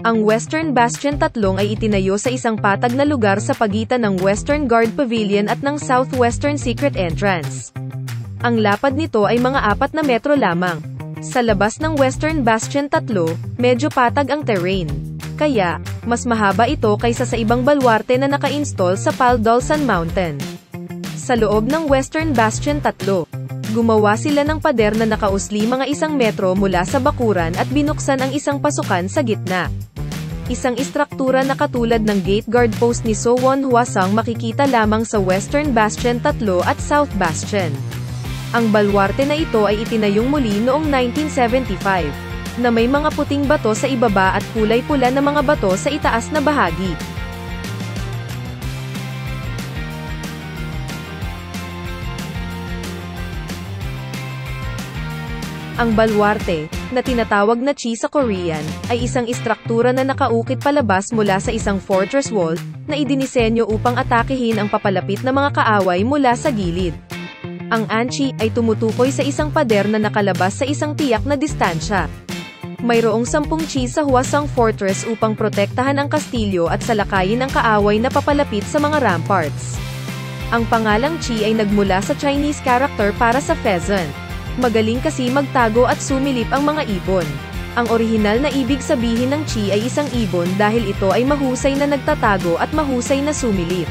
Ang Western Bastion 3 ay itinayo sa isang patag na lugar sa pagitan ng Western Guard Pavilion at ng Southwestern Secret Entrance. Ang lapad nito ay mga 4 na metro lamang. Sa labas ng Western Bastion 3, medyo patag ang terrain. Kaya, mas mahaba ito kaysa sa ibang baluarte na naka-install sa Paldolsan Mountain. Sa loob ng Western Bastion 3, gumawa sila ng pader na nakausli mga 1 metro mula sa bakuran at binuksan ang isang pasukan sa gitna. Isang istruktura na katulad ng gate guard post ni So Won Hwasong makikita lamang sa Western Bastion 3 at South Bastion. Ang baluarte na ito ay itinayong muli noong 1975, na may mga puting bato sa ibaba at kulay pula na mga bato sa itaas na bahagi. Ang baluarte, na tinatawag na chi sa Korean, ay isang istruktura na nakaukit palabas mula sa isang fortress wall, na idinisenyo upang atakehin ang papalapit na mga kaaway mula sa gilid. Ang anchi ay tumutukoy sa isang pader na nakalabas sa isang tiyak na distansya. Mayroong 10 chi sa Hwasong Fortress upang protektahan ang kastilyo at salakayin ang kaaway na papalapit sa mga ramparts. Ang pangalang chi ay nagmula sa Chinese character para sa pheasant. Magaling kasi magtago at sumilip ang mga ibon. Ang orihinal na ibig sabihin ng chi ay isang ibon dahil ito ay mahusay na nagtatago at mahusay na sumilip.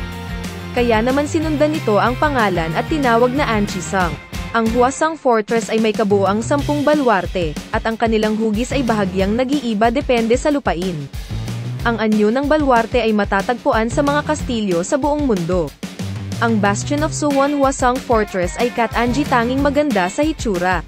Kaya naman sinundan nito ang pangalan at tinawag na Anchisang. Ang Hwasong Fortress ay may kabuuang 10 baluarte, at ang kanilang hugis ay bahagyang nag-iiba depende sa lupain. Ang anyo ng baluarte ay matatagpuan sa mga kastilyo sa buong mundo. Ang Bastion of Suwon Hwasong Fortress ay kat-anji tanging maganda sa hitsura.